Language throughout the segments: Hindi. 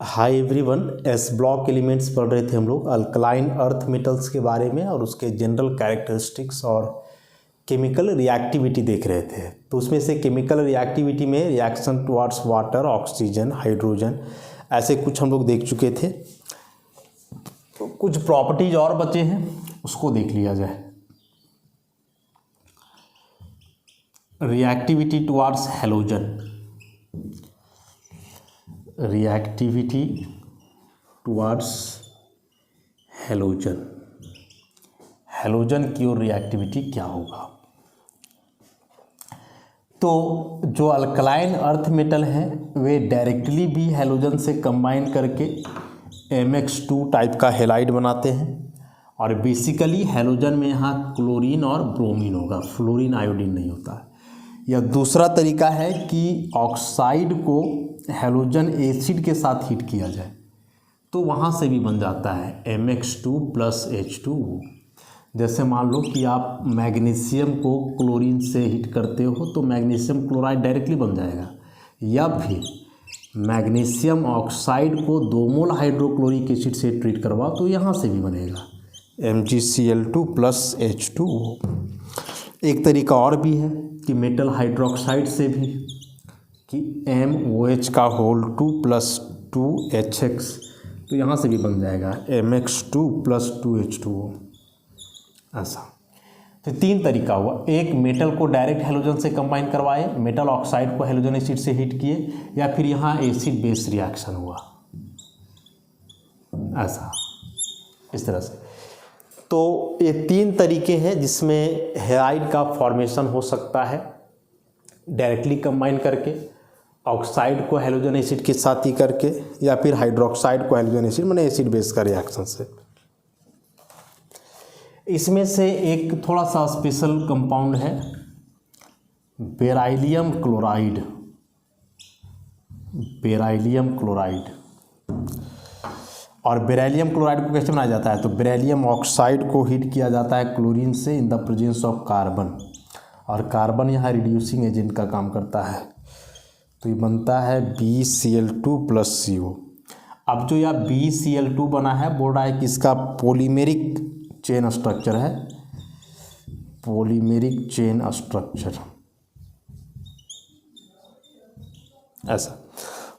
Hi everyone, S block elements पढ़ रहे थे हम लोग अल्कलाइन अर्थ मेटल्स के बारे में और उसके जनरल कैरेक्टरिस्टिक्स और केमिकल रिएक्टिविटी देख रहे थे। तो उसमें से केमिकल रिएक्टिविटी में reaction towards water, oxygen, hydrogen ऐसे कुछ हम लोग देख चुके थे। तो कुछ प्रॉपर्टीज और बचे हैं, उसको देख लिया जाए। Reactivity towards halogen, reactivity towards halogen, halogen की ओर रिएक्टिविटी क्या होगा। तो जो अल्कलाइन अर्थ मेटल हैं वे डायरेक्टली भी हैलोजन से कंबाइन करके MX2 टाइप का हैलाइड बनाते हैं और बेसिकली हैलोजन में यहाँ क्लोरीन और ब्रोमीन होगा, फ्लोरीन आयोडीन नहीं होता है। या दूसरा तरीका है कि ऑक्साइड को हैलोजन एसिड के साथ हीट किया जाए तो वहाँ से भी बन जाता है MX2 + H2O। जैसे मान लो कि आप मैग्नीशियम को क्लोरीन से हीट करते हो तो मैग्नीशियम क्लोराइड डायरेक्टली बन जाएगा, या फिर मैग्नीशियम ऑक्साइड को 2 मोल हाइड्रोक्लोरिक एसिड से ट्रीट करवा तो यहाँ से भी बनेगा MgCl2 + H2O। एक तरीका और भी है कि मेटल हाइड्रोक्साइड से भी कि MOH का होल 2 + 2HX तो यहाँ से भी बन जाएगा MX2 + 2H2O। ऐसा तो 3 तरीका हुआ, एक मेटल को डायरेक्ट हैलोजन से कंबाइन करवाए, मेटल ऑक्साइड को हैलोजन एसिड से हीट किए, या फिर यहाँ एसिड बेस रिएक्शन हुआ। ऐसा इस तरह से तो ये 3 तरीके हैं जिसमें हैलाइड का फॉर्मेशन हो सकता है डायरेक्टली कंबाइन करके, ऑक्साइड को हैलोजन एसिड के साथ ही करके, या फिर हाइड्रोक्साइड को हैलोजन एसिड माने एसिड बेस का रिएक्शन से। इसमें से एक थोड़ा सा स्पेशल कंपाउंड है बेरिलियम क्लोराइड, बेरिलियम क्लोराइड। और बेरिलियम क्लोराइड को कैसे बनाया जाता है, तो बेरिलियम ऑक्साइड को हीट किया जाता है क्लोरीन से in the presence of carbon, और कार्बन यहाँ रिड्यूसिंग एजेंट का काम करता है, तो ये बनता है BCl2 + CO। अब जो यह BCl2 बना है बोल रहा है कि इसका पॉलीमेरिक चेन स्ट्रक्चर है, पॉलीमेरिक चेन स्ट्रक्चर ऐसा।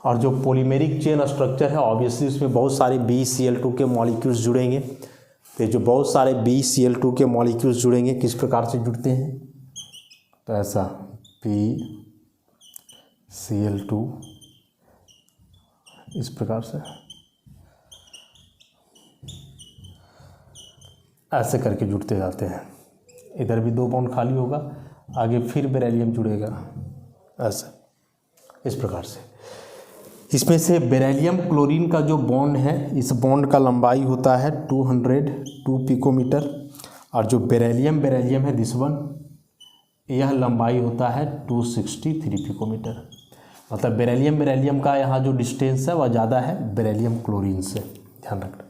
और जो पॉलीमेरिक चेन स्ट्रक्चर है ऑब्वियसली उसमें बहुत सारे BCl2 के मॉलिक्यूल्स जुड़ेंगे। तो जो बहुत सारे BCl2 के मॉलिक्यूल्स जुड़ेंगे किस प्रकार से जुड़ते हैं, तो ऐसा BCl2 इस प्रकार से ऐसे करके जुड़ते जाते हैं। इधर भी 2 बॉन्ड खाली होगा, आगे फिर बेरिलियम जुड़ेगा, ऐसे इस प्रकार से। इसमें से बेरिलियम क्लोरीन का जो बॉन्ड है, इस बॉन्ड का लंबाई होता है 202 पिकोमीटर, और जो बेरिलियम है दिस वन, यह लंबाई होता है 263 पिकोमीटर। मतलब बेरिलियम का यहाँ जो डिस्टेंस है वह ज़्यादा है बेरिलियम क्लोरीन से, ध्यान रखना।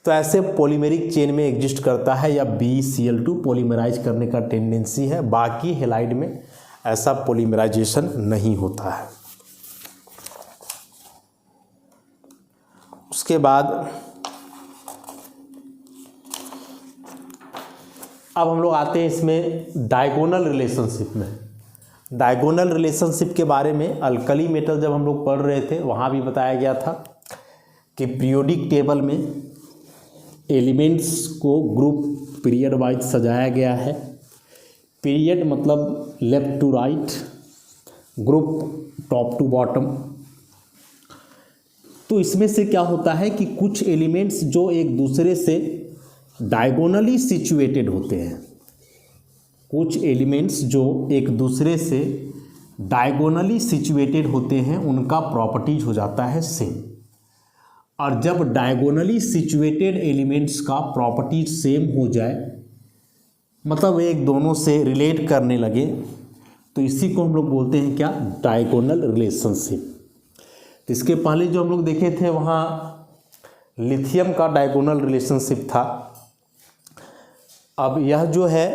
तो ऐसे पॉलीमेरिक चेन में एग्जिस्ट करता है, या BCl2 पॉलीमराइज करने का टेंडेंसी है, बाकी हैलाइड में ऐसा पॉलीमराइजेशन नहीं होता है। उसके बाद अब हम लोग आते हैं इसमें डायगोनल रिलेशनशिप में। डायगोनल रिलेशनशिप के बारे में अल्कली मेटल जब हम लोग पढ़ रहे थे वहाँ भी बताया गया था कि पीरियोडिक टेबल में एलिमेंट्स को ग्रुप पीरियड वाइज सजाया गया है। पीरियड मतलब left to right, group top to bottom. तो इसमें से क्या होता है कि कुछ एलिमेंट्स जो एक दूसरे से डायगोनली सिचुएटेड होते हैं, कुछ एलिमेंट्स जो एक दूसरे से डायगोनली सिचुएटेड होते हैं उनका प्रॉपर्टीज हो जाता है सेम। और जब डायगोनली सिचुएटेड एलिमेंट्स का प्रॉपर्टीज सेम हो जाए, मतलब एक दोनों से रिलेट करने लगे, तो इसी को हम लोग बोलते हैं क्या, डायगोनल रिलेशनशिप। तो इसके पहले जो हम लोग देखे थे वहाँ लिथियम का डायगोनल रिलेशनशिप था। अब यह जो है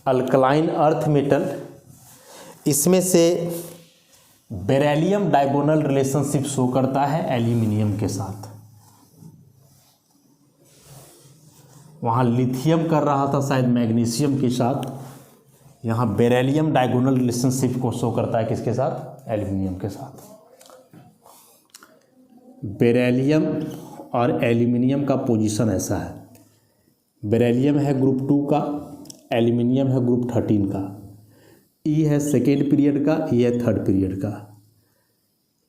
अल्कलाइन अर्थ मेटल, इसमें से बेरिलियम डायगोनल रिलेशनशिप शो करता है एल्यूमिनियम के साथ। वहाँ लिथियम कर रहा था शायद मैग्नीशियम के साथ, यहाँ बेरिलियम डायगोनल रिलेशनशिप को शो करता है किसके साथ? एल्यूमिनियम के साथ। बेरिलियम और एल्यूमिनियम का पोजीशन ऐसा है, बेरिलियम है ग्रुप 2 का, एल्यूमिनियम है ग्रुप 13 का। ई है सेकेंड पीरियड का, ई है थर्ड पीरियड का।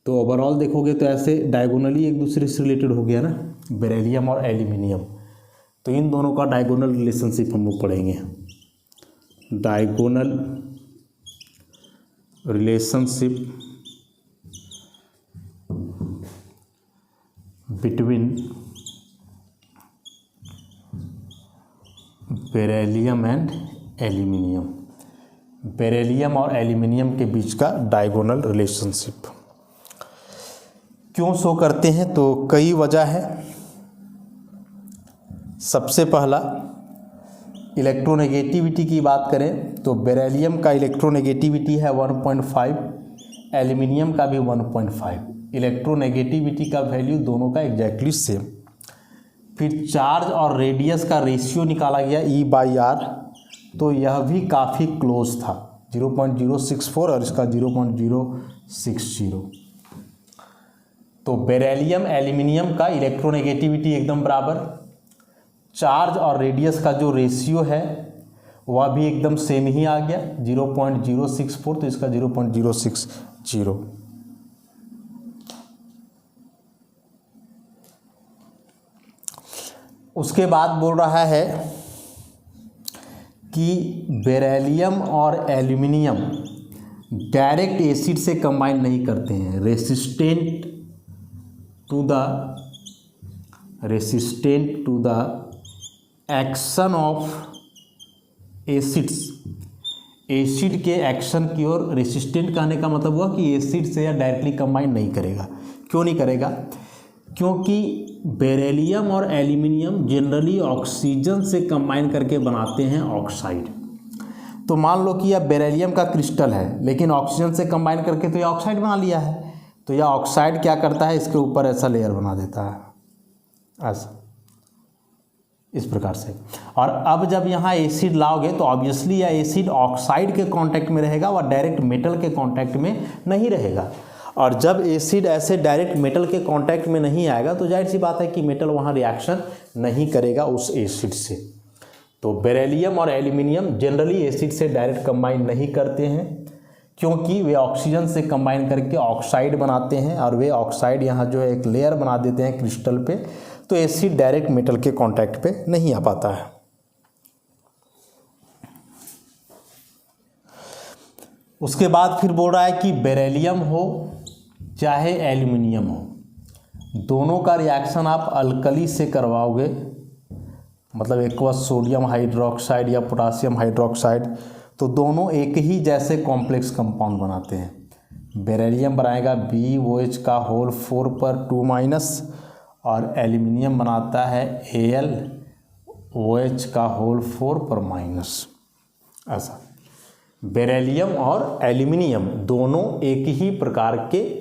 तो ओवरऑल देखोगे तो ऐसे डायगोनली एक दूसरे से रिलेटेड हो गया ना, बेरिलियम और एल्यूमिनियम। तो इन दोनों का डायगोनल रिलेशनशिप हम लोग पढ़ेंगे, diagonal relationship between beryllium and aluminium, beryllium और एल्यूमिनियम के बीच का डायगोनल रिलेशनशिप क्यों शो करते हैं? तो कई वजह है। सबसे पहला, इलेक्ट्रोनेगेटिविटी की बात करें तो बेरिलियम का इलेक्ट्रोनेगेटिविटी है 1.5, एल्यूमिनियम का भी 1.5। इलेक्ट्रोनेगेटिविटी का वैल्यू दोनों का एग्जैक्टली सेम। फिर चार्ज और रेडियस का रेशियो निकाला गया E/R, तो यह भी काफ़ी क्लोज था, 0.064 और इसका 0.060। तो बेरिलियम एल्यूमिनियम का इलेक्ट्रोनेगेटिविटी एकदम बराबर, चार्ज और रेडियस का जो रेशियो है वह भी एकदम सेम ही आ गया, 0.064, तो इसका 0.060। उसके बाद बोल रहा है कि बेरिलियम और एल्यूमिनियम डायरेक्ट एसिड से कंबाइन नहीं करते हैं, resistant to the action of acids, acid के एक्शन की ओर रेसिस्टेंट कहने का मतलब हुआ कि एसिड से या डायरेक्टली कंबाइन नहीं करेगा। क्यों नहीं करेगा? क्योंकि बेरिलियम और एल्यूमिनियम जनरली ऑक्सीजन से कंबाइन करके बनाते हैं ऑक्साइड। तो मान लो कि यह बेरिलियम का क्रिस्टल है, लेकिन ऑक्सीजन से कंबाइन करके तो यह ऑक्साइड बना लिया है। तो यह ऑक्साइड क्या करता है, इसके ऊपर ऐसा लेयर बना देता है, ऐसा, इस प्रकार से। और अब जब यहाँ एसिड लाओगे तो ऑब्वियसली यह एसिड ऑक्साइड के कांटेक्ट में रहेगा, वह डायरेक्ट मेटल के कांटेक्ट में नहीं रहेगा। और जब एसिड ऐसे डायरेक्ट मेटल के कांटेक्ट में नहीं आएगा तो जाहिर सी बात है कि मेटल वहाँ रिएक्शन नहीं करेगा उस एसिड से। तो बेरिलियम और एल्यूमिनियम जनरली एसिड से डायरेक्ट कंबाइन नहीं करते हैं, क्योंकि वे ऑक्सीजन से कंबाइन करके ऑक्साइड बनाते हैं, और वे ऑक्साइड यहाँ जो है एक लेयर बना देते हैं क्रिस्टल पे, तो एसिड डायरेक्ट मेटल के कांटेक्ट पे नहीं आ पाता है। उसके बाद फिर बोल रहा है कि बेरिलियम हो चाहे एल्यूमिनियम हो, दोनों का रिएक्शन आप अल्कली से करवाओगे, मतलब एक्वस सोडियम हाइड्रोक्साइड या पोटासियम हाइड्रोक्साइड, तो दोनों एक ही जैसे कॉम्प्लेक्स कंपाउंड बनाते हैं। बेरिलियम बनाएगा BOH का होल 4 पर 2- और एल्यूमिनियम बनाता है AlOH का होल 4 पर -। ऐसा बेरिलियम और एल्यूमिनियम दोनों एक ही प्रकार के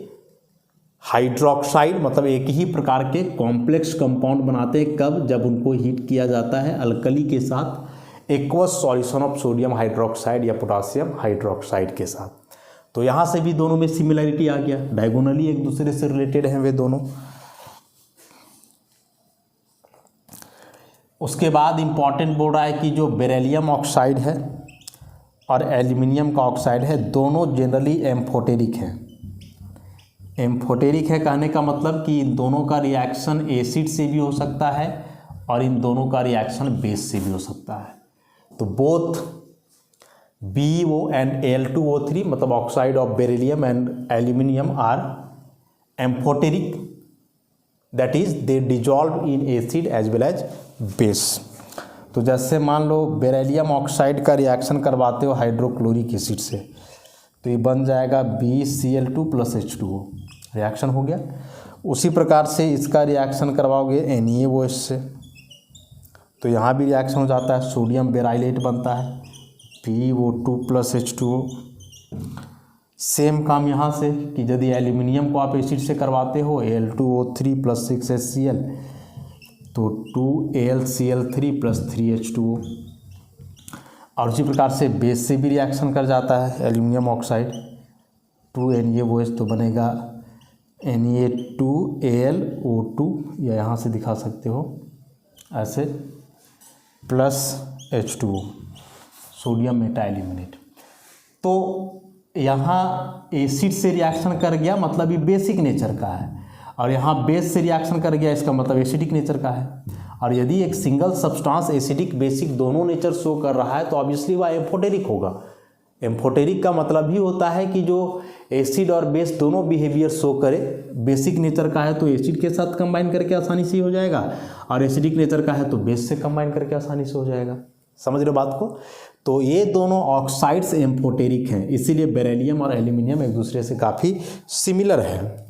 हाइड्रोक्साइड, मतलब एक ही प्रकार के कॉम्प्लेक्स कंपाउंड बनाते हैं। कब? जब उनको हीट किया जाता है अल्कली के साथ, aqueous solution of sodium hydroxide या पोटासियम हाइड्रोक्साइड के साथ। तो यहाँ से भी दोनों में सिमिलरिटी आ गया, डायगोनली एक दूसरे से रिलेटेड हैं वे दोनों। उसके बाद इंपॉर्टेंट बोल रहा है कि जो बेरिलियम ऑक्साइड है और एल्यूमिनियम का ऑक्साइड है, दोनों जनरली एम्फोटेरिक हैं। एम्फोटेरिक है कहने का मतलब कि इन दोनों का रिएक्शन एसिड से भी हो सकता है और इन दोनों का रिएक्शन बेस से भी हो सकता है। तो बोथ BO एंड Al2O3, मतलब oxide of beryllium and aluminium, are amphoteric, that is they dissolve in acid as well as base. तो जैसे मान लो बेरिलियम ऑक्साइड का रिएक्शन करवाते हो हाइड्रोक्लोरिक एसिड से, तो ये बन जाएगा BeCl2 + H2O, रिएक्शन हो गया। उसी प्रकार से इसका रिएक्शन करवाओगे NaOH से, तो यहाँ भी रिएक्शन हो जाता है, सोडियम बेराइलेट बनता है PO2 + H2O। सेम काम यहाँ से कि यदि एल्यूमिनियम को आप एसिड से करवाते हो Al2O3 + 6HCl तो 2AlCl3 + 3H2O। और उसी प्रकार से बेस से भी रिएक्शन कर जाता है एल्यूमिनियम ऑक्साइड 2NaOH तो बनेगा Na2AlO2 या यहाँ से दिखा सकते हो ऐसे + H2O सोडियम मेटाएल्यूमिनेट। तो यहाँ एसिड से रिएक्शन कर गया मतलब ये बेसिक नेचर का है, और यहाँ बेस से रिएक्शन कर गया इसका मतलब एसिडिक नेचर का है। और यदि एक सिंगल सब्सटेंस एसिडिक बेसिक दोनों नेचर शो कर रहा है तो ऑब्वियसली वह एम्फोटेरिक होगा। एम्फोटेरिक का मतलब ही होता है कि जो एसिड और बेस दोनों बिहेवियर शो करे। बेसिक नेचर का है तो एसिड के साथ कंबाइन करके आसानी से हो जाएगा, और एसिडिक नेचर का है तो बेस से कंबाइन करके आसानी से हो जाएगा। समझ रहे हो बात को? तो ये दोनों ऑक्साइड्स एम्फोटेरिक हैं, इसीलिए बेरिलियम और एल्यूमिनियम एक दूसरे से काफ़ी सिमिलर है।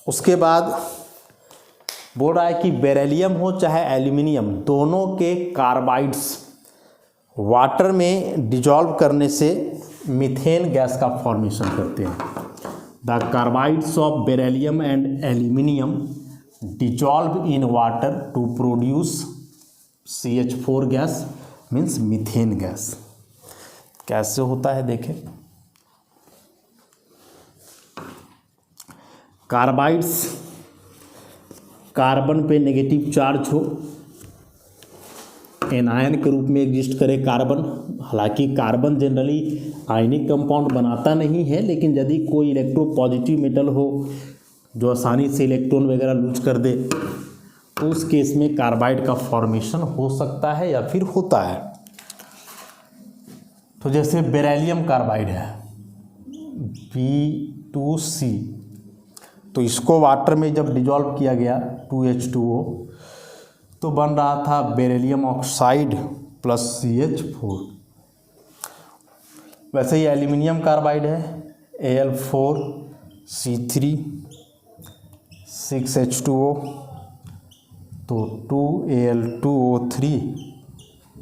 उसके बाद बोल रहा है कि बेरिलियम हो चाहे एल्यूमिनियम, दोनों के कार्बाइड्स वाटर में डिजॉल्व करने से मीथेन गैस का फॉर्मेशन करते हैं। The carbides of beryllium and aluminium dissolve in water to produce CH4 gas means methane gas. कैसे होता है देखें। कार्बाइड्स कार्बन पे नेगेटिव चार्ज हो, एनायन के रूप में एग्जिस्ट करे कार्बन। हालांकि कार्बन जनरली आयनिक कंपाउंड बनाता नहीं है, लेकिन यदि कोई इलेक्ट्रोपॉजिटिव मेटल हो जो आसानी से इलेक्ट्रॉन वगैरह लूज कर दे तो उस केस में कार्बाइड का फॉर्मेशन हो सकता है या फिर होता है। तो जैसे बेरिलियम कार्बाइड है B2C, तो इसको वाटर में जब डिजॉल्व किया गया 2H2O तो बन रहा था बेरिलियम ऑक्साइड + CH4। वैसे ही एल्यूमिनियम कार्बाइड है Al4C3 6H2O तो 2Al2O3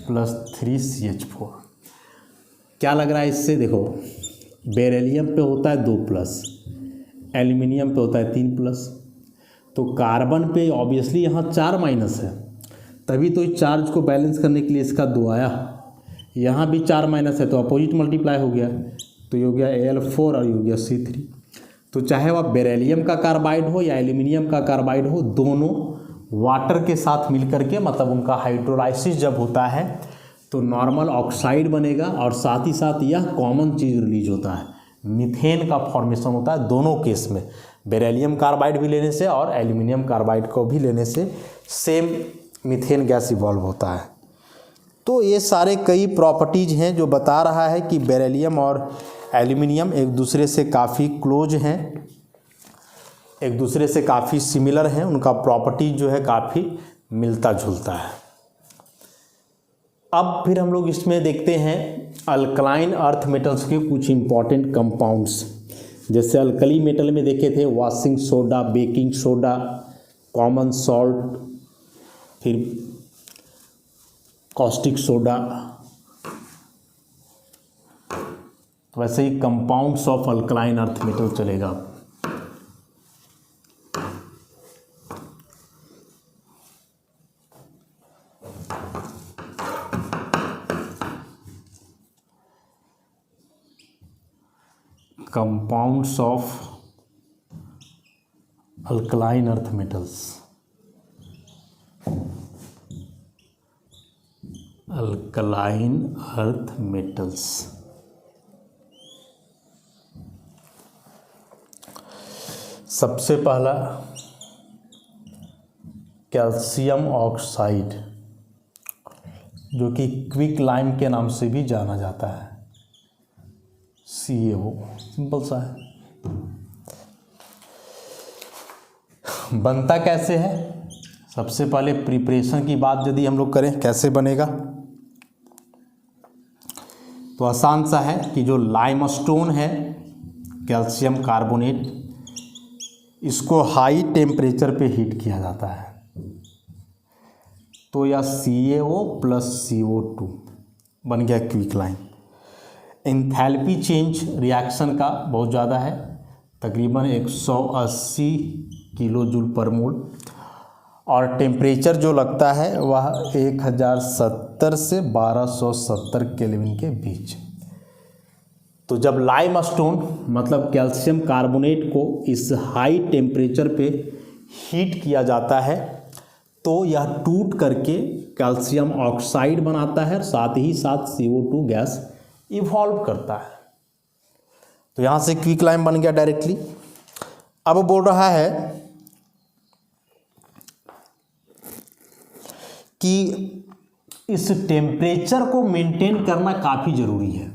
+ 3CH4। क्या लग रहा है इससे? देखो बेरिलियम पे होता है 2+, एल्यूमिनियम पे होता है 3+, तो कार्बन पे ऑब्वियसली यहाँ 4- है, तभी तो इस चार्ज को बैलेंस करने के लिए इसका 2 आया। यहाँ भी 4- है तो अपोजिट मल्टीप्लाई हो गया, तो ये हो गया Al4 और ये हो गया C3। तो चाहे वह बेरिलियम का कार्बाइड हो या एल्यूमिनियम का कार्बाइड हो, दोनों वाटर के साथ मिलकर के मतलब उनका हाइड्रोलाइसिस जब होता है तो नॉर्मल ऑक्साइड बनेगा, और साथ ही साथ यह कॉमन चीज़ रिलीज होता है, मीथेन का फॉर्मेशन होता है दोनों केस में। बेरिलियम कार्बाइड भी लेने से और एल्यूमिनियम कार्बाइड को भी लेने से सेम मीथेन गैस इवॉल्व होता है। तो ये सारे कई प्रॉपर्टीज़ हैं जो बता रहा है कि बेरिलियम और एल्यूमिनियम एक दूसरे से काफ़ी क्लोज हैं, एक दूसरे से काफ़ी सिमिलर हैं, उनका प्रॉपर्टीज जो है काफ़ी मिलता जुलता है। अब फिर हम लोग इसमें देखते हैं अल्कलाइन अर्थ मेटल्स के कुछ इंपॉर्टेंट कंपाउंड्स। जैसे अल्कली मेटल में देखे थे washing soda, baking soda, common salt, फिर कॉस्टिक सोडा। वैसे ही compounds of alkaline earth metal चलेगा। Compounds of alkaline earth metals, alkaline earth metals. सबसे पहला कैल्शियम ऑक्साइड, जो कि क्विक लाइम के नाम से भी जाना जाता है, CaO। सिंपल सा है। बनता कैसे है? सबसे पहले प्रिपरेशन की बात यदि हम लोग करें कैसे बनेगा, तो आसान सा है कि जो लाइमस्टोन है कैल्शियम कार्बोनेट, इसको हाई टेम्परेचर पे हीट किया जाता है, तो यह CaO + CO2 बन गया quick lime. Enthalpy change reaction का बहुत ज़्यादा है, तकरीबन 180 किलो जूल पर मोल, और टेम्परेचर जो लगता है वह 1070 से 1270 केल्विन के बीच। तो जब लाइमस्टोन मतलब कैल्शियम कार्बोनेट को इस हाई टेम्परेचर पे हीट किया जाता है तो यह टूट करके कैल्शियम ऑक्साइड बनाता है, साथ ही साथ CO2 गैस इवॉल्व करता है। तो यहाँ से क्विकलाइम बन गया डायरेक्टली। अब बोल रहा है कि इस टेम्परेचर को मेंटेन करना काफ़ी ज़रूरी है।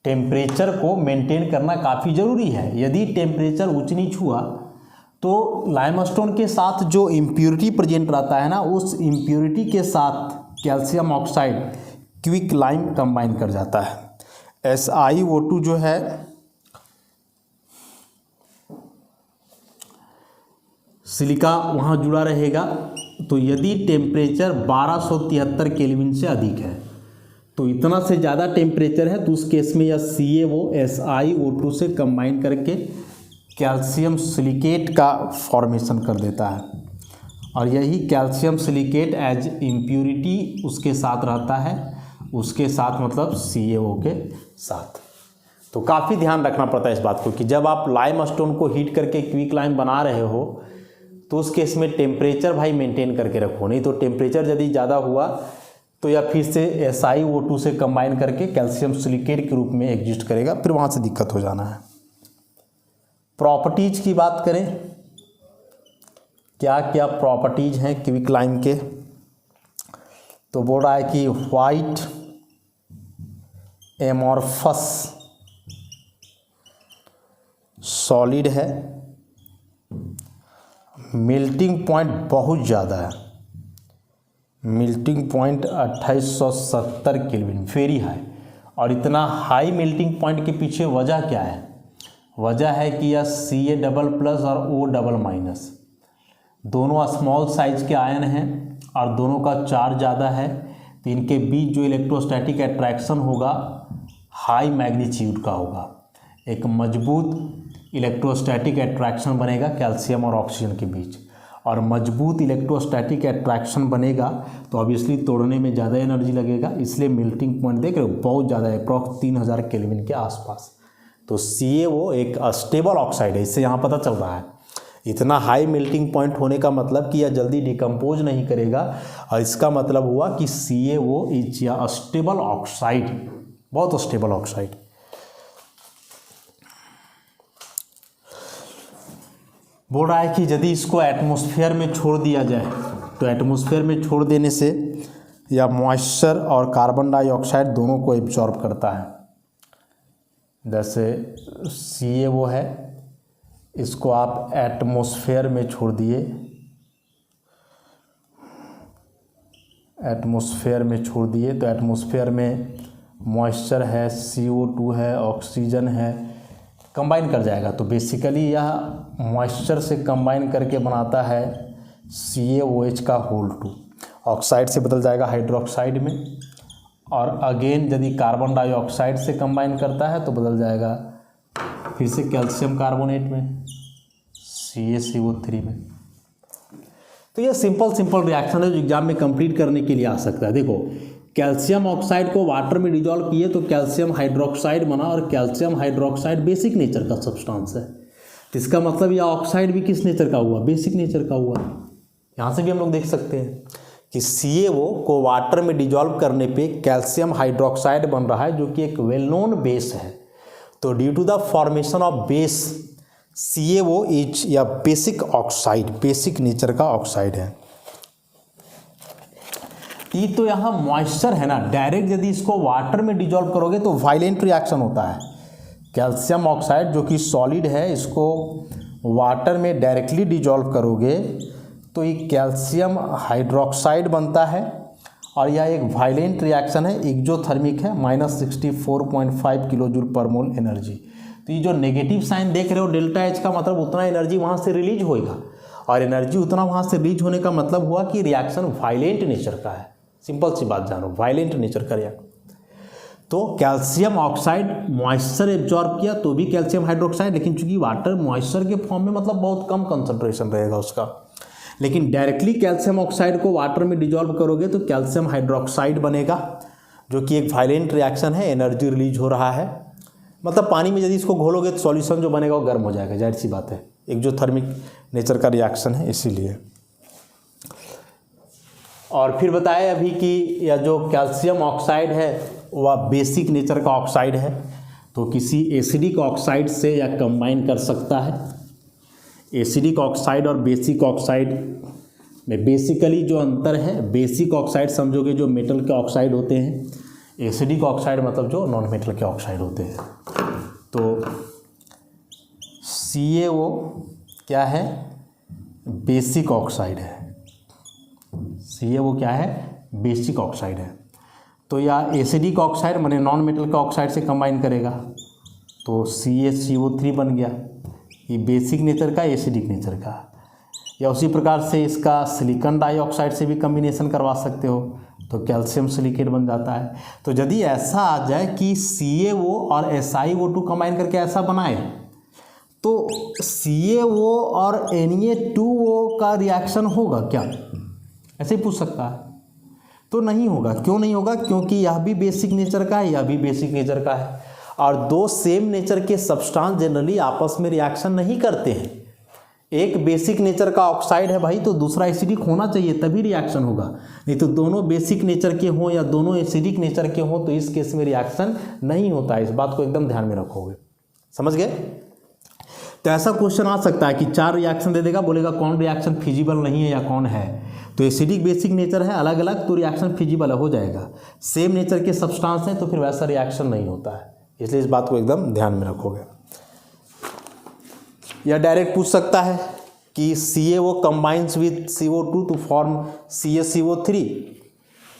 टेम्परेचर को मेंटेन करना काफ़ी ज़रूरी है। यदि टेम्परेचर ऊंच नीच हुआ तो लाइमस्टोन के साथ जो इम्प्योरिटी प्रेजेंट रहता है ना, उस इम्प्योरिटी के साथ calcium oxide quick lime combine कर जाता है। SiO2 जो है सिलिका वहाँ जुड़ा रहेगा। तो यदि टेम्परेचर 1273 केल्विन से अधिक है, तो इतना से ज़्यादा टेम्परेचर है तो उस केस में यह CaO SiO2 से कंबाइन करके कैल्शियम सिलिकेट का फॉर्मेशन कर देता है, और यही कैल्शियम सिलिकेट एज इम्प्यूरिटी उसके साथ रहता है, उसके साथ मतलब CaO के साथ। तो काफ़ी ध्यान रखना पड़ता है इस बात को कि जब आप लाइमस्टोन को हीट करके क्विक लाइम बना रहे हो तो उस केस में टेम्परेचर भाई मेंटेन करके रखो, नहीं तो टेम्परेचर यदि ज़्यादा हुआ तो यह फिर से SiO2 से कंबाइन करके कैल्शियम सिलिकेट के रूप में एग्जिस्ट करेगा, फिर वहाँ से दिक्कत हो जाना है। प्रॉपर्टीज की बात करें, क्या क्या प्रॉपर्टीज हैं क्विक लाइम के, तो बोल रहा है कि वाइट एमॉर्फस सॉलिड है, मेल्टिंग पॉइंट बहुत ज़्यादा है, melting point 2870 kelvin, very high. और इतना हाई मेल्टिंग पॉइंट के पीछे वजह क्या है? वजह है कि यह Ca++ और O-, दोनों स्मॉल साइज के आयन हैं और दोनों का चार्ज ज़्यादा है, तो इनके बीच जो इलेक्ट्रोस्टैटिक अट्रैक्शन होगा हाई मैग्नीट्यूड का होगा। एक मजबूत इलेक्ट्रोस्टैटिक अट्रैक्शन बनेगा कैल्शियम और ऑक्सीजन के बीच, और मजबूत इलेक्ट्रोस्टैटिक अट्रैक्शन बनेगा तो ऑब्वियसली तोड़ने में ज़्यादा एनर्जी लगेगा, इसलिए मेल्टिंग पॉइंट देख रहे हो बहुत ज़्यादा है, अप्रॉक्स 3000 केल्विन के आसपास। तो CaO एक स्टेबल ऑक्साइड है, इससे यहाँ पता चल रहा है इतना हाई मेल्टिंग पॉइंट होने का मतलब कि यह जल्दी डिकम्पोज नहीं करेगा, और इसका मतलब हुआ कि CaO इज या स्टेबल ऑक्साइड, बहुत स्टेबल ऑक्साइड। बोल रहा है कि यदि इसको एटमॉस्फेयर में छोड़ दिया जाए तो एटमॉस्फेयर में छोड़ देने से यह मॉइस्चर और कार्बन डाइऑक्साइड दोनों को एब्जॉर्ब करता है। जैसे CaO है, इसको आप एटमॉस्फेयर में छोड़ दिए, एटमॉस्फेयर में छोड़ दिए तो एटमॉस्फेयर में मॉइस्चर है, CO2 है, ऑक्सीजन है, कंबाइन कर जाएगा। तो बेसिकली यह मॉइस्चर से कंबाइन करके बनाता है CaOH का होल 2, ऑक्साइड से बदल जाएगा हाइड्रोक्साइड में, और अगेन यदि कार्बन डाइऑक्साइड से कंबाइन करता है तो बदल जाएगा फिर से कैल्शियम कार्बोनेट में, CaCO3 में। तो ये सिंपल रिएक्शन है जो एग्जाम में कंप्लीट करने के लिए आ सकता है। देखो, कैल्शियम ऑक्साइड को वाटर में डिजॉल्व किए तो कैल्शियम हाइड्रोक्साइड बना, और कैल्शियम हाइड्रोक्साइड बेसिक नेचर का सब्सटेंस है, तो इसका मतलब यह ऑक्साइड भी किस नेचर का हुआ? बेसिक नेचर का हुआ। यहाँ से भी हम लोग देख सकते हैं कि CaO को वाटर में डिजॉल्व करने पे कैल्शियम हाइड्रोक्साइड बन रहा है, जो कि एक वेल नोन बेस है। तो due to the formation of base CaO is या बेसिक ऑक्साइड, बेसिक नेचर का ऑक्साइड है। ये तो यहाँ मॉइस्चर है ना, डायरेक्ट यदि इसको वाटर में डिजॉल्व करोगे तो वायलेंट रिएक्शन होता है। कैल्शियम ऑक्साइड जो कि सॉलिड है, इसको वाटर में डायरेक्टली डिजॉल्व करोगे तो ये कैल्शियम हाइड्रोक्साइड बनता है, और यह एक वायलेंट रिएक्शन है, एक्जोथर्मिक है, -64.5 किलो जूल पर मोल एनर्जी। तो ये जो नेगेटिव साइन देख रहे हो ΔH का मतलब उतना एनर्जी वहाँ से रिलीज होएगा, और एनर्जी उतना वहाँ से रिलीज होने का मतलब हुआ कि रिएक्शन वायलेंट नेचर का है। सिंपल सी बात जानो, वायलेंट नेचर का रिएक्शन। तो कैल्शियम ऑक्साइड मॉइस्चर एब्जॉर्ब किया तो भी कैल्शियम हाइड्रोक्साइड, लेकिन चूंकि वाटर मॉइस्चर के फॉर्म में मतलब बहुत कम कंसंट्रेशन रहेगा उसका, लेकिन डायरेक्टली कैल्शियम ऑक्साइड को वाटर में डिजॉल्व करोगे तो कैल्शियम हाइड्रोक्साइड बनेगा, जो कि एक वायलेंट रिएक्शन है, एनर्जी रिलीज हो रहा है। मतलब पानी में यदि इसको घोलोगे तो सॉल्यूशन जो बनेगा वो गर्म हो जाएगा, जाहिर सी बात है, एक जो थर्मिक नेचर का रिएक्शन है इसीलिए। और फिर बताए अभी कि यह जो कैल्शियम ऑक्साइड है वह बेसिक नेचर का ऑक्साइड है, तो किसी एसिडिक ऑक्साइड से यह कंबाइन कर सकता है। एसिडिक ऑक्साइड और बेसिक ऑक्साइड में बेसिकली जो अंतर है, बेसिक ऑक्साइड समझोगे जो मेटल के ऑक्साइड होते हैं, एसिडिक ऑक्साइड मतलब जो नॉन मेटल के ऑक्साइड होते हैं। तो CaO क्या है, बेसिक ऑक्साइड है। CaO क्या है, बेसिक ऑक्साइड है। तो यह एसिडिक ऑक्साइड माने नॉन मेटल का ऑक्साइड से कंबाइन करेगा तो CaCO3 बन गया, ये बेसिक नेचर का, एसिडिक नेचर का। या उसी प्रकार से इसका सिलिकॉन डाइऑक्साइड से भी कम्बिनेशन करवा सकते हो तो कैल्शियम सिलिकेट बन जाता है। तो यदि ऐसा आ जाए कि CaO और SiO2 कंबाइन करके ऐसा बनाए तो CaO और Na2O का रिएक्शन होगा क्या, ऐसे ही पूछ सकता है। तो नहीं होगा। क्यों नहीं होगा? क्योंकि यह भी बेसिक नेचर का है, यह भी बेसिक नेचर का है, और दो सेम नेचर के सब्सटेंस जनरली आपस में रिएक्शन नहीं करते हैं। एक बेसिक नेचर का ऑक्साइड है भाई, तो दूसरा एसिडिक होना चाहिए तभी रिएक्शन होगा, नहीं तो दोनों बेसिक नेचर के हों या दोनों एसिडिक नेचर के हों तो इस केस में रिएक्शन नहीं होता है। इस बात को एकदम ध्यान में रखोगे, समझ गए? तो ऐसा क्वेश्चन आ सकता है कि 4 रिएक्शन दे देगा, बोलेगा कौन रिएक्शन फिजिबल नहीं है या कौन है। तो एसिडिक बेसिक नेचर है अलग अलग तो रिएक्शन फिजिबल हो जाएगा, सेम नेचर के सब्सटेंस हैं तो फिर वैसा रिएक्शन नहीं होता है। इसलिए इस बात को एकदम ध्यान में रखोगे। या डायरेक्ट पूछ सकता है कि CaO combines with CO2 to form CaCO3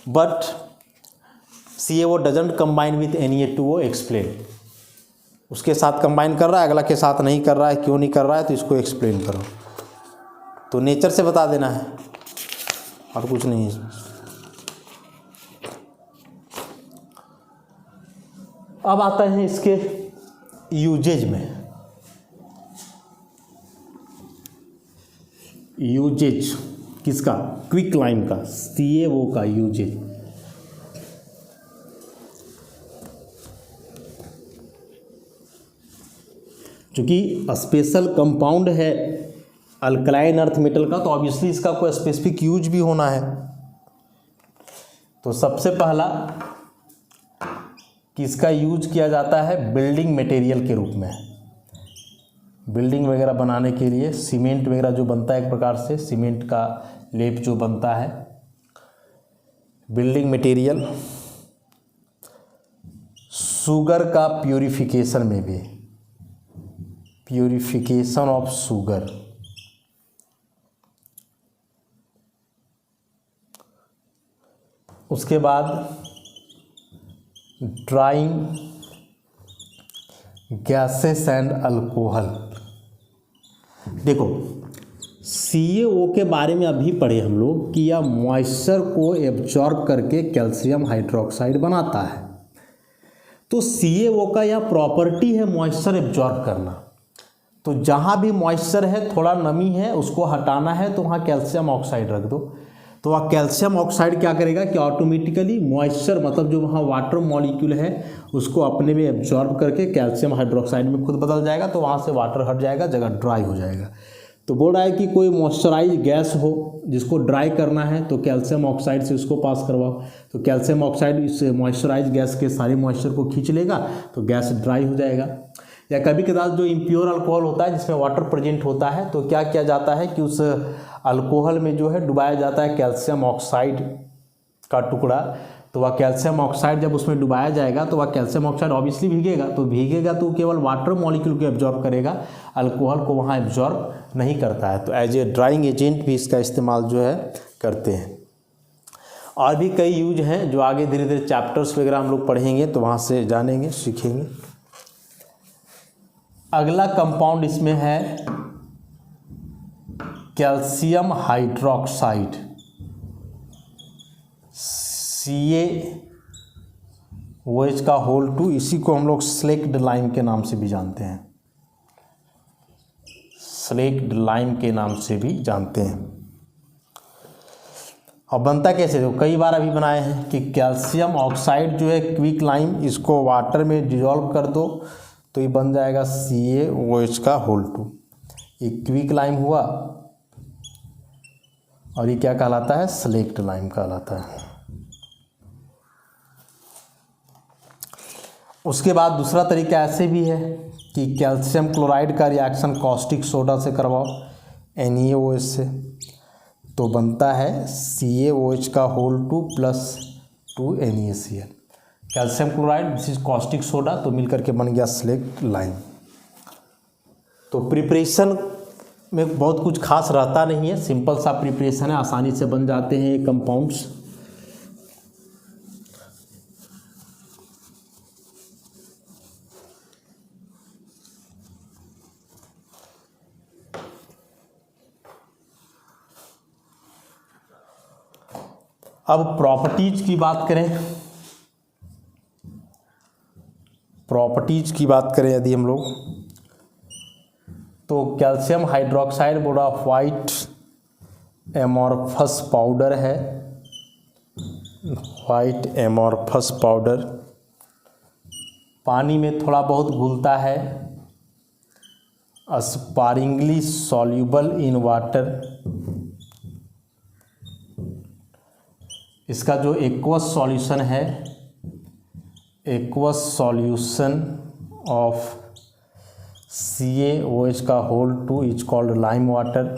but CaO doesn't combine with Na2O, explain। उसके साथ कंबाइन कर रहा है, अगला के साथ नहीं कर रहा है, क्यों नहीं कर रहा है, तो इसको एक्सप्लेन करो। तो नेचर से बता देना है और कुछ नहीं है इसमें। अब आता है इसके यूजेज में। यूजेज किसका? क्विकलाइम का, CaO का यूजेज। क्योंकि स्पेशल कंपाउंड है अल्कलाइन अर्थ मेटल का, तो ऑब्वियसली इसका कोई स्पेसिफिक यूज भी होना है। तो सबसे पहला कि इसका यूज किया जाता है बिल्डिंग मटेरियल के रूप में। बिल्डिंग वगैरह बनाने के लिए सीमेंट वगैरह जो बनता है, एक प्रकार से सीमेंट का लेप जो बनता है, बिल्डिंग मटेरियल। शुगर का प्यूरिफिकेशन में भी, प्यूरिफिकेशन ऑफ शुगर। उसके बाद ड्राइंग गैसेस एंड अल्कोहल। देखो CaO के बारे में अभी पढ़े हम लोग कि यह मॉइस्चर को एब्जॉर्ब करके कैल्शियम हाइड्रोक्साइड बनाता है। तो CaO का यह प्रॉपर्टी है मॉइस्चर एब्जॉर्ब करना। तो जहाँ भी मॉइस्चर है, थोड़ा नमी है, उसको हटाना है तो वहाँ कैल्शियम ऑक्साइड रख दो। तो वह कैल्शियम ऑक्साइड क्या करेगा कि ऑटोमेटिकली मॉइस्चर मतलब जो वहाँ वाटर मॉलिक्यूल है उसको अपने में एब्जॉर्ब करके कैल्शियम हाइड्रोक्साइड में खुद बदल जाएगा, तो वहाँ से वाटर हट जाएगा, जगह ड्राई हो जाएगा। तो बोल रहा है कि कोई मॉइस्चराइज गैस हो जिसको ड्राई करना है तो कैल्शियम ऑक्साइड से उसको पास करवाओ, तो कैल्शियम ऑक्साइड इस मॉइस्चराइज गैस के सारे मॉइस्चर को खींच लेगा तो गैस ड्राई हो जाएगा। या कभी कभार जो इम्प्योर अल्कोहल होता है जिसमें वाटर प्रेजेंट होता है, तो क्या किया जाता है कि उस अल्कोहल में जो है डुबाया जाता है कैल्शियम ऑक्साइड का टुकड़ा। तो वह कैल्शियम ऑक्साइड जब उसमें डुबाया जाएगा तो वह कैल्शियम ऑक्साइड ऑब्वियसली भीगेगा, तो भीगेगा तो केवल वाटर मॉलिक्यूल को एब्जॉर्ब करेगा, अल्कोहल को वहाँ एब्जॉर्ब नहीं करता है। तो एज ए ड्राइंग एजेंट भी इसका इस्तेमाल जो है करते हैं। और भी कई यूज हैं जो आगे धीरे धीरे चैप्टर्स वगैरह हम लोग पढ़ेंगे तो वहाँ से जानेंगे, सीखेंगे। अगला कंपाउंड इसमें है कैल्शियम हाइड्रोक्साइड, OH का होल 2, इसी को हम लोग स्लेक्ड लाइम के नाम से भी जानते हैं, स्लेक्ड लाइम के नाम से भी जानते हैं। अब बनता कैसे, तो कई बार अभी बनाए हैं कि कैल्शियम ऑक्साइड जो है क्विक लाइम, इसको वाटर में डिजॉल्व कर दो तो ये बन जाएगा CaOH का होल 2। ये क्विक लाइम हुआ और ये क्या कहलाता है, स्लेक्ड लाइम कहलाता है। उसके बाद दूसरा तरीका ऐसे भी है कि कैल्शियम क्लोराइड का रिएक्शन कॉस्टिक सोडा से करवाओ NaOH से, तो बनता है CaOH का whole 2 plus 2 NaCl। Calcium chloride this is caustic soda, तो मिलकर के बन गया स्लेक्ड लाइम। तो प्रिपरेशन में बहुत कुछ खास रहता नहीं है, सिंपल सा प्रिपरेशन है, आसानी से बन जाते हैं ये कंपाउंड्स। अब प्रॉपर्टीज की बात करें, यदि हम लोग, तो कैल्शियम हाइड्रोक्साइड बोला वाइट एमॉर्फस पाउडर है, वाइट एमॉर्फस पाउडर पानी में थोड़ा बहुत घुलता है, स्पारिंगली सॉल्यूबल इन वाटर। इसका जो एक्वस सॉल्यूशन है, एक्वस सॉल्यूशन ऑफ CaOH का whole 2 is called lime water,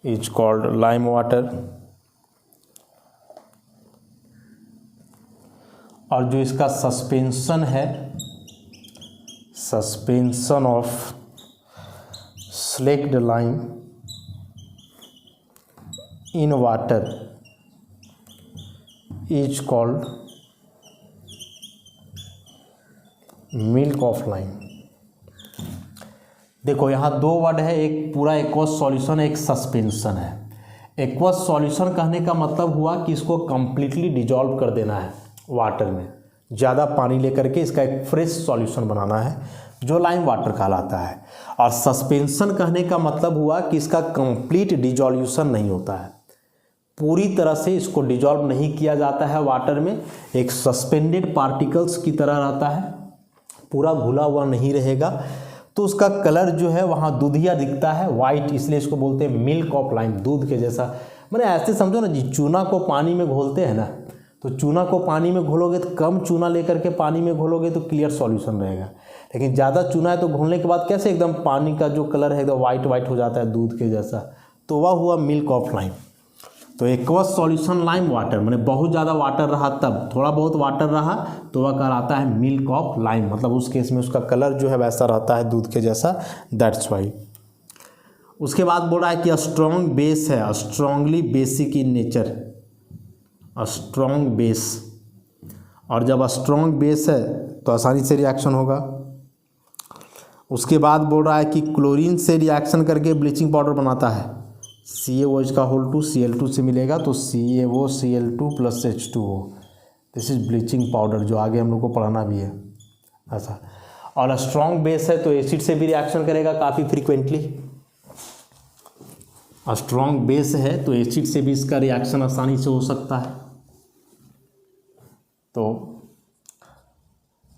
is called lime water. और जो इसका सस्पेंशन है, suspension of slaked lime in water is called milk of lime. देखो यहाँ दो वर्ड है, एक पूरा एक्वस सॉल्यूशन है, एक सस्पेंशन है। एक्वस सॉल्यूशन कहने का मतलब हुआ कि इसको कंप्लीटली डिजॉल्व कर देना है वाटर में, ज़्यादा पानी लेकर के इसका एक फ्रेश सॉल्यूशन बनाना है जो लाइम वाटर कहलाता है। और सस्पेंशन कहने का मतलब हुआ कि इसका कंप्लीट डिजॉल्यूशन नहीं होता है, पूरी तरह से इसको डिजॉल्व नहीं किया जाता है वाटर में, एक सस्पेंडेड पार्टिकल्स की तरह रहता है, पूरा घुला हुआ नहीं रहेगा। तो उसका कलर जो है वहाँ दूधिया दिखता है, वाइट, इसलिए इसको बोलते हैं मिल्क ऑफ लाइम, दूध के जैसा। मैंने ऐसे समझो ना जी, चूना को पानी में घोलते हैं ना, तो चूना को पानी में घोलोगे तो कम चूना लेकर के पानी में घोलोगे तो क्लियर सॉल्यूशन रहेगा, लेकिन ज़्यादा चूना है तो घोलने के बाद कैसे एकदम पानी का जो कलर है एकदम वाइट वाइट हो जाता है दूध के जैसा, तो वह हुआ मिल्क ऑफ लाइम। तो एक्वस सॉल्यूशन लाइम वाटर मैंने बहुत ज़्यादा वाटर रहा, तब थोड़ा बहुत वाटर रहा तो वह कहलाता है मिल्क ऑफ लाइम, मतलब उस केस में उसका कलर जो है वैसा रहता है दूध के जैसा, दैट्स वाई। उसके बाद बोल रहा है कि स्ट्रॉन्ग बेस है, strongly basic in nature, strong base, और जब स्ट्रॉन्ग बेस है तो आसानी से रिएक्शन होगा। उसके बाद बोल रहा है कि क्लोरीन से रिएक्शन करके ब्लीचिंग पाउडर बनाता है, CaOH का होल 2 Cl2 से मिलेगा तो CaOCl2 plus H2O, this is bleaching powder, जो आगे हम लोग को पढ़ना भी है ऐसा। और स्ट्रॉन्ग बेस है तो एसिड से भी रिएक्शन करेगा काफ़ी फ्रीक्वेंटली, स्ट्रॉन्ग बेस है तो एसिड से भी इसका रिएक्शन आसानी से हो सकता है। तो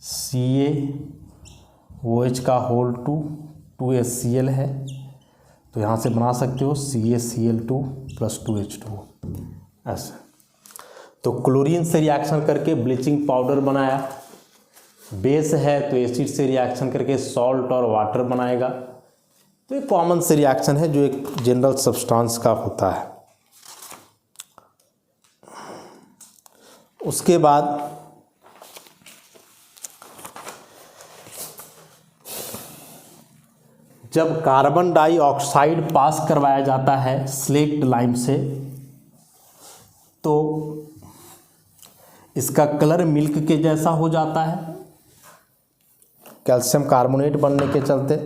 CaOH का होल 2 2HCl है, तो यहाँ से बना सकते हो CaCl2 प्लस 2H2O ऐसे। तो क्लोरीन से रिएक्शन करके ब्लीचिंग पाउडर बनाया, बेस है तो एसिड से रिएक्शन करके सॉल्ट और वाटर बनाएगा। तो एक कॉमन से रिएक्शन है जो एक जनरल सब्सटेंस का होता है। उसके बाद जब कार्बन डाइऑक्साइड पास करवाया जाता है स्लेक्ड लाइम से, तो इसका कलर मिल्क के जैसा हो जाता है, कैल्शियम कार्बोनेट बनने के चलते।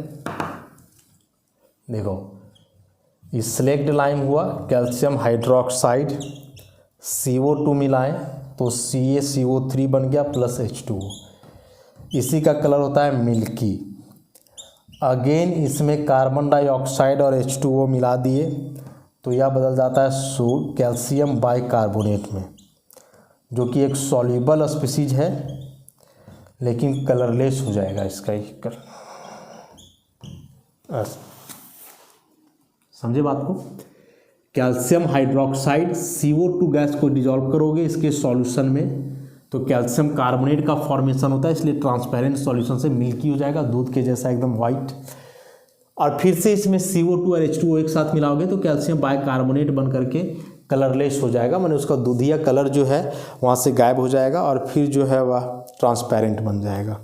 देखो ये स्लेक्ड लाइम हुआ, कैल्शियम हाइड्रोक्साइड CO2 मिलाएं तो CaCO3 बन गया प्लस H2O, इसी का कलर होता है मिल्की। अगेन इसमें कार्बन डाइऑक्साइड और H2O मिला दिए तो यह बदल जाता है कैल्शियम बाइकार्बोनेट में, जो कि एक सॉल्युबल स्पीसीज है लेकिन कलरलेस हो जाएगा इसका ही समझे बात को। कैल्शियम हाइड्रोक्साइड CO2 गैस को डिजॉल्व करोगे इसके सॉल्यूशन में तो कैल्शियम कार्बोनेट का फॉर्मेशन होता है, इसलिए ट्रांसपेरेंट सॉल्यूशन से मिल्की हो जाएगा, दूध के जैसा एकदम वाइट। और फिर से इसमें CO2 और H2O एक साथ मिलाओगे तो कैल्शियम बाइकार्बोनेट बन करके कलरलेस हो जाएगा, माने उसका दूधिया कलर जो है वहाँ से गायब हो जाएगा और फिर जो है वह ट्रांसपेरेंट बन जाएगा।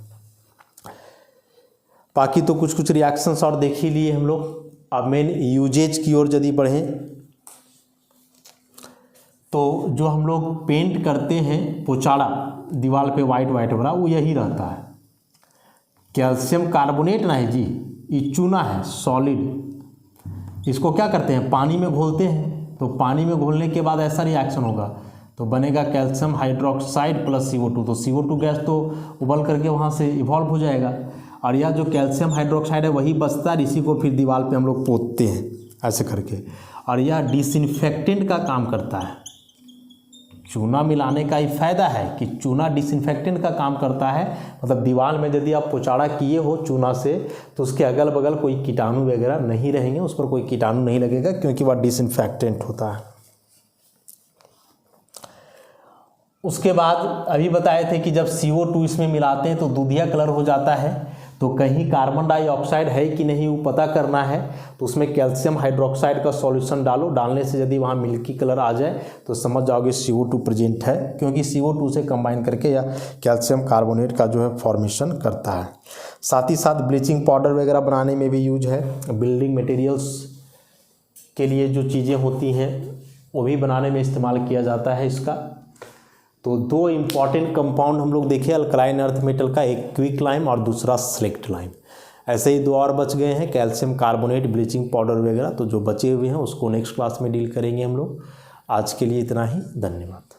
बाकी तो कुछ कुछ रिएक्शंस और देख ही लिए हम लोग। अब मेन यूजेज की ओर यदि बढ़ें तो जो हम लोग पेंट करते हैं पोचाड़ा दीवार पे वाइट वाइट वाला, वो यही रहता है। कैल्शियम कार्बोनेट ना है जी, ये चूना है सॉलिड, इसको क्या करते हैं पानी में घोलते हैं, तो पानी में घोलने के बाद ऐसा रिएक्शन होगा तो बनेगा कैल्शियम हाइड्रोक्साइड प्लस CO2, तो CO2 गैस तो उबल करके वहाँ से इवॉल्व हो जाएगा और यह जो कैल्शियम हाइड्रोक्साइड है वही बचता है, इसी को फिर दीवार पे हम लोग पोतते हैं ऐसे करके। और यह डिसइंफेक्टेंट का काम करता है। चूना मिलाने का ही फायदा है कि चूना डिसइंफेक्टेंट का काम करता है, मतलब दीवार में यदि आप पोचाड़ा किए हो चूना से तो उसके अगल बगल कोई कीटाणु वगैरह नहीं रहेंगे, उस पर कोई कीटाणु नहीं लगेगा क्योंकि वह डिसइंफेक्टेंट होता है। उसके बाद अभी बताए थे कि जब CO2 इसमें मिलाते हैं तो दूधिया कलर हो जाता है, तो कहीं कार्बन डाइऑक्साइड है कि नहीं वो पता करना है तो उसमें कैल्शियम हाइड्रोक्साइड का सॉल्यूशन डालो, डालने से यदि वहाँ मिल्की कलर आ जाए तो समझ जाओगे CO2 प्रेजेंट है, क्योंकि CO2 से कंबाइन करके या कैल्शियम कार्बोनेट का जो है फॉर्मेशन करता है। साथ ही साथ ब्लीचिंग पाउडर वगैरह बनाने में भी यूज है, बिल्डिंग मटेरियल्स के लिए जो चीज़ें होती हैं वो भी बनाने में इस्तेमाल किया जाता है इसका। तो दो इम्पॉर्टेंट कंपाउंड हम लोग देखे अल्कलाइन अर्थ मेटल का, एक क्विक लाइम और दूसरा सेलेक्ट लाइम। ऐसे ही दो और बच गए हैं, कैल्शियम कार्बोनेट, ब्लीचिंग पाउडर वगैरह, तो जो बचे हुए हैं उसको नेक्स्ट क्लास में डील करेंगे हम लोग। आज के लिए इतना ही, धन्यवाद।